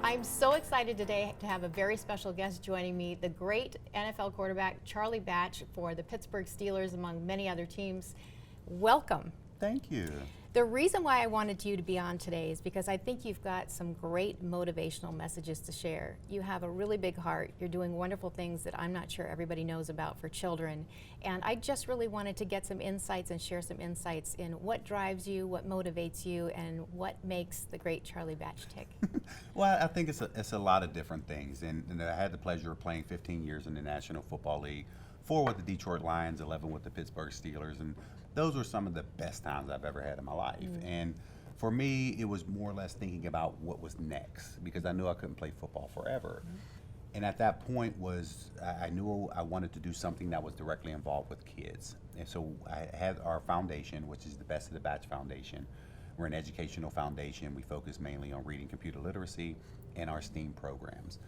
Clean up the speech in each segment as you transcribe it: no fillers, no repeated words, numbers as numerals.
I'm so excited today to have a very special guest joining me, the great NFL quarterback Charlie Batch for the Pittsburgh Steelers, among many other teams. Welcome. Thank you. The reason why I wanted you to be on today is because I think you've got some great motivational messages to share. You have a really big heart. You're doing wonderful things that I'm not sure everybody knows about for children. And I just really wanted to get some insights and share some insights in what drives you, what motivates you, and what makes the great Charlie Batch tick. Well, I think it's a lot of different things. And I had the pleasure of playing 15 years in the National Football League, 4 with the Detroit Lions, 11 with the Pittsburgh Steelers. And those were some of the best times I've ever had in my life. And for me, it was more or less thinking about what was next, because I knew I couldn't play football forever. And at that point I knew I wanted to do something that was directly involved with kids. And so I had our foundation, which is the Best of the Batch Foundation. We're an educational foundation. We focus mainly on reading, computer literacy, and our STEAM programs.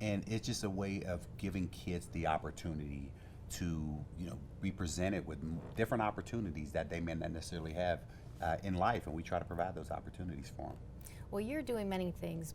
And it's just a way of giving kids the opportunity to be presented with different opportunities that they may not necessarily have in life, and we try to provide those opportunities for them. Well, you're doing many things,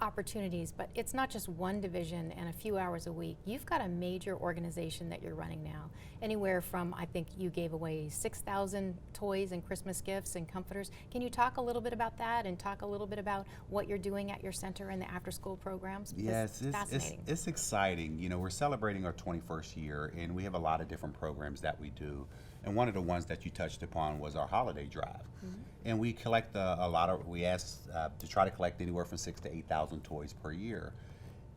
opportunities, but it's not just one division and a few hours a week. You've got a major organization that you're running now. Anywhere from, I think you gave away 6,000 toys and Christmas gifts and comforters. Can you talk a little bit about that and talk a little bit about what you're doing at your center and the after-school programs? Because Yes, it's fascinating. it's exciting. We're celebrating our 21st year, and we have a lot of different programs that we do. And one of the ones that you touched upon was our holiday drive. And we collect we ask to try to collect anywhere from 6,000 to 8,000 toys per year.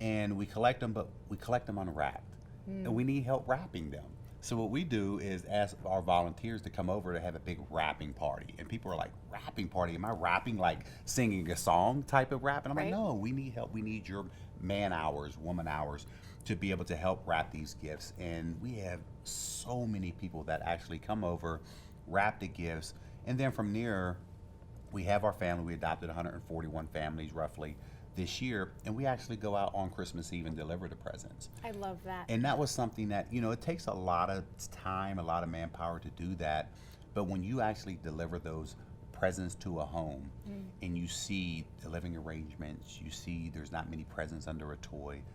And we collect them, but we collect them unwrapped. And we need help wrapping them. So what we do is ask our volunteers to come over to have a big wrapping party. And people are like, wrapping party? Am I rapping like singing a song type of rap? And I'm like, no, we need help. We need your man hours, woman hours to be able to help wrap these gifts. And we have so many people that actually come over, wrap the gifts, and then from there, we have our family. We adopted 141 families roughly this year, and we actually go out on Christmas Eve and deliver the presents. I love that. And that was something that, it takes a lot of time, a lot of manpower to do that. But when you actually deliver those presents to a home and you see the living arrangements, you see there's not many presents under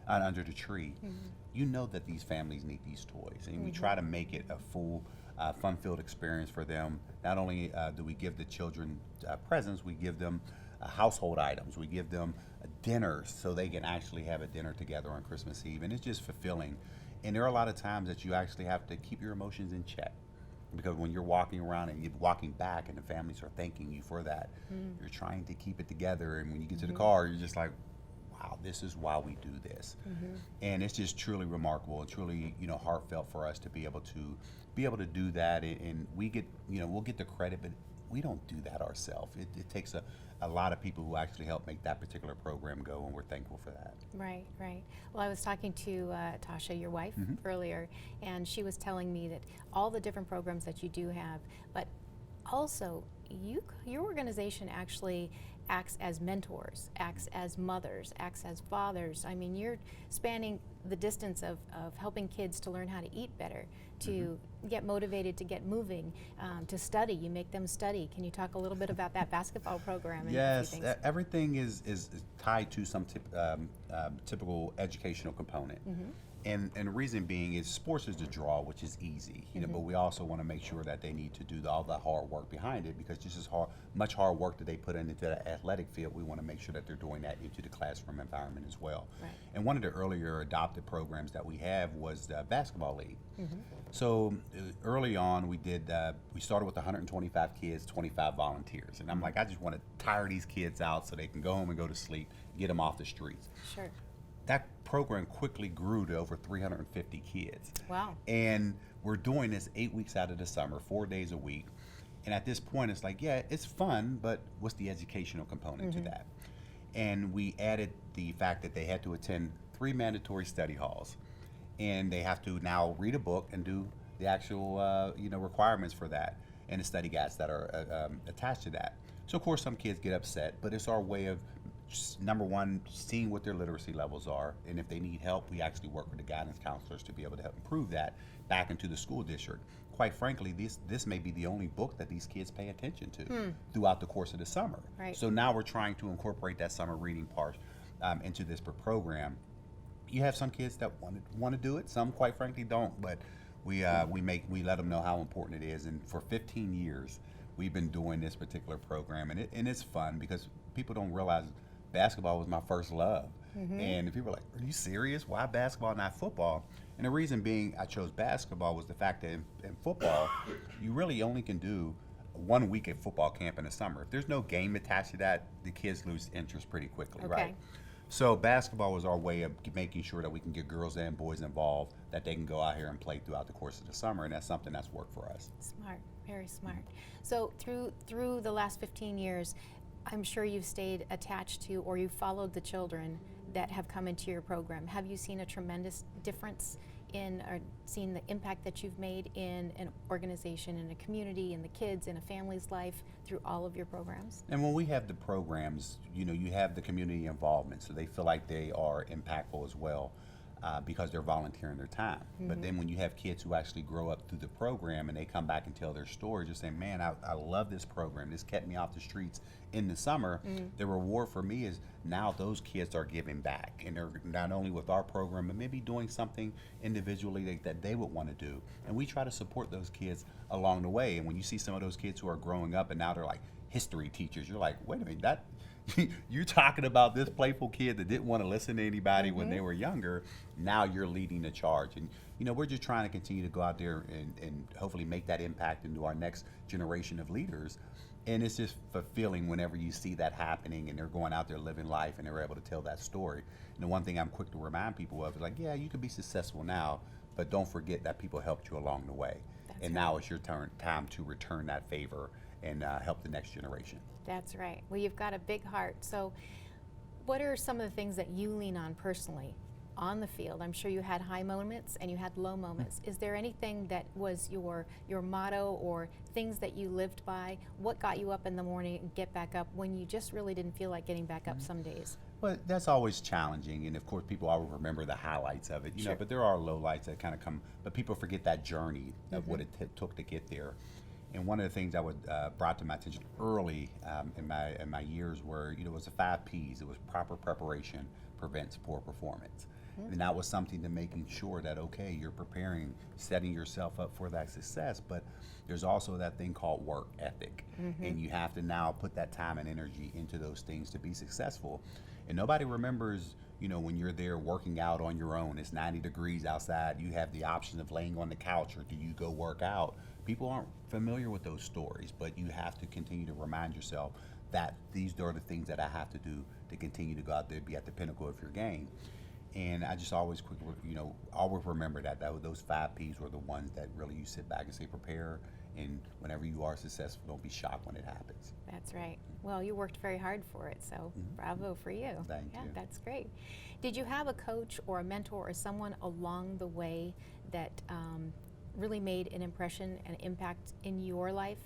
under the tree, you know that these families need these toys. And we try to make it a full fun-filled experience for them. Not only do we give the children presents, we give them household items. We give them dinners so they can actually have a dinner together on Christmas Eve. And it's just fulfilling. And there are a lot of times that you actually have to keep your emotions in check. Because when you're walking around and you're walking back and the families are thanking you for that, you're trying to keep it together. And when you get to the car, you're just like, wow, this is why we do this. And it's just truly remarkable and truly, heartfelt for us to be able to do that. And we get, we'll get the credit, but we don't do that ourselves. It takes a lot of people who actually help make that particular program go, and we're thankful for that. Right, right. Well, I was talking to Tasha, your wife, earlier, and she was telling me that all the different programs that you do have, but also your organization actually acts as mentors, acts as mothers, acts as fathers. I mean, you're spanning the distance of helping kids to learn how to eat better, to get motivated, to get moving, to study. You make them study. Can you talk a little bit about that basketball program? And Yes, everything is tied to some typical educational component. And the reason being is sports is the draw, which is easy, but we also want to make sure that they need to do all the hard work behind it, because just as much hard work that they put into the athletic field, we want to make sure that they're doing that into the classroom environment as well. Right. And one of the earlier adopted programs that we have was the basketball league. So early on, we started with 125 kids, 25 volunteers, and I'm like, I just want to tire these kids out so they can go home and go to sleep, get them off the streets. Sure. That program quickly grew to over 350 kids. Wow. And we're doing this 8 weeks out of the summer, 4 days a week. And at this point, it's like, yeah, it's fun, but what's the educational component to that? And we added the fact that they had to attend 3 mandatory study halls. And they have to now read a book and do the actual, requirements for that, and the study guides that are attached to that. So, of course, some kids get upset, but it's our way of number one, seeing what their literacy levels are, and if they need help, we actually work with the guidance counselors to be able to help improve that back into the school district. Quite frankly, this may be the only book that these kids pay attention to throughout the course of the summer. Right. So now we're trying to incorporate that summer reading part into this program. You have some kids that want to do it. Some, quite frankly, don't. But we let them know how important it is. And for 15 years, we've been doing this particular program, and it's fun because people don't realize basketball was my first love. And people are like, "Are you serious? Why basketball, not football?" And the reason being I chose basketball was the fact that in football, you really only can do 1 week at football camp in the summer. If there's no game attached to that, the kids lose interest pretty quickly, right? So basketball was our way of making sure that we can get girls and boys involved, that they can go out here and play throughout the course of the summer, and that's something that's worked for us. Smart, very smart. So through the last 15 years, I'm sure you've stayed attached to, or you've followed the children that have come into your program. Have you seen a tremendous difference in, or seen the impact that you've made in an organization, in a community, in the kids, in a family's life through all of your programs? And when we have the programs, you have the community involvement, so they feel like they are impactful as well. Because they're volunteering their time. But then when you have kids who actually grow up through the program and they come back and tell their story, just saying, "Man, I love this program. This kept me off the streets in the summer." The reward for me is now those kids are giving back, and they're not only with our program, but maybe doing something individually that they would want to do. And we try to support those kids along the way. And when you see some of those kids who are growing up and now they're like history teachers, you're like, "Wait a minute, that." You're talking about this playful kid that didn't want to listen to anybody when they were younger. Now you're leading the charge. And, we're just trying to continue to go out there and hopefully make that impact into our next generation of leaders. And it's just fulfilling whenever you see that happening and they're going out there living life and they're able to tell that story. And the one thing I'm quick to remind people of is like, yeah, you can be successful now, but don't forget that people helped you along the way. And now it's your time to return that favor and help the next generation. That's right. Well, you've got a big heart. So what are some of the things that you lean on personally on the field? I'm sure you had high moments and you had low moments. Is there anything that was your motto or things that you lived by? What got you up in the morning and get back up when you just really didn't feel like getting back up some days? Well, that's always challenging, and of course people always remember the highlights of it, but there are lowlights that kind of come, but people forget that journey of what it took to get there. And one of the things that brought to my attention early in my years were, it was the 5 Ps. It was proper preparation prevents poor performance. And that was something to making sure that, okay, you're preparing, setting yourself up for that success, but there's also that thing called work ethic. And you have to now put that time and energy into those things to be successful. And nobody remembers, when you're there working out on your own, it's 90 degrees outside, you have the option of laying on the couch, or do you go work out? People aren't familiar with those stories, but you have to continue to remind yourself that these are the things that I have to do to continue to go out there and be at the pinnacle of your game. And I just always always remember that those 5 Ps were the ones that really you sit back and say, prepare, and whenever you are successful, don't be shocked when it happens. That's right. Well, you worked very hard for it, so bravo for you. Thank you. That's great. Did you have a coach or a mentor or someone along the way that really made an impression and impact in your life?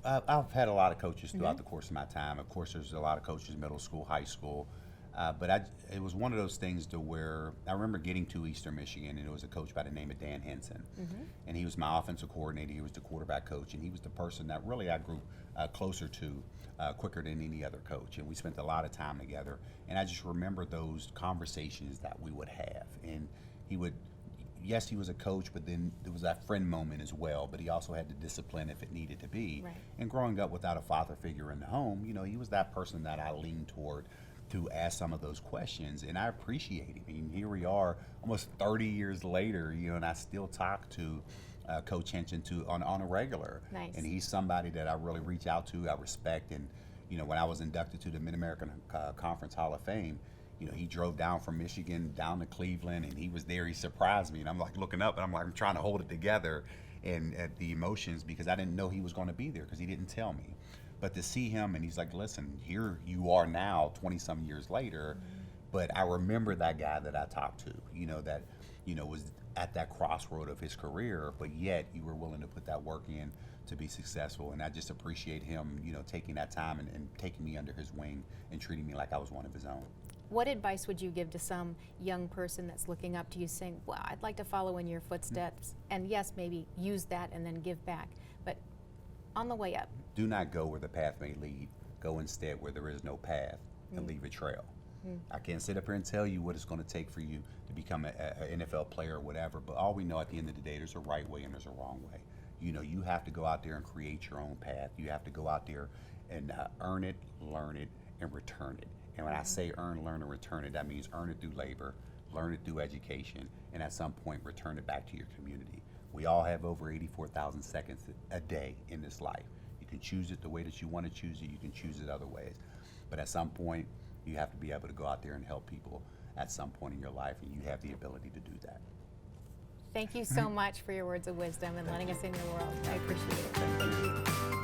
I've had a lot of coaches throughout the course of my time. Of course, there's a lot of coaches, middle school, high school. But it was one of those things to where I remember getting to Eastern Michigan, and it was a coach by the name of Dan Henson. And he was my offensive coordinator. He was the quarterback coach, and he was the person that really I grew closer to quicker than any other coach. And we spent a lot of time together. And I just remember those conversations that we would have. And he would, yes, he was a coach, but then there was that friend moment as well. But he also had the discipline if it needed to be. Right. And growing up without a father figure in the home, he was that person that I leaned toward to ask some of those questions, and I appreciate it. I mean, here we are almost 30 years later, and I still talk to Coach Henson on a regular. Nice. And he's somebody that I really reach out to, I respect. And, when I was inducted to the Mid-American Conference Hall of Fame, he drove down from Michigan down to Cleveland, and he was there. He surprised me, and I'm like looking up, and I'm trying to hold it together and at the emotions, because I didn't know he was going to be there because he didn't tell me. But to see him, and he's like, listen, here you are now, 20-some years later, but I remember that guy that I talked to, that, was at that crossroad of his career, but yet you were willing to put that work in to be successful. And I just appreciate him, taking that time and taking me under his wing and treating me like I was one of his own. What advice would you give to some young person that's looking up to you saying, well, I'd like to follow in your footsteps, and yes, maybe use that and then give back, but on the way up? Do not go where the path may lead. Go instead where there is no path and leave a trail. I can't sit up here and tell you what it's going to take for you to become an NFL player or whatever, but all we know at the end of the day, there's a right way and there's a wrong way. You know, you have to go out there and create your own path. You have to go out there and earn it, learn it, and return it. And when I say earn, learn, and return it, that means earn it through labor, learn it through education, and at some point return it back to your community. We all have over 84,000 seconds a day in this life. You can choose it the way that you want to choose it. You can choose it other ways. But at some point, you have to be able to go out there and help people at some point in your life, and you have the ability to do that. Thank you so much for your words of wisdom and letting us in your world. I appreciate it. Thank you.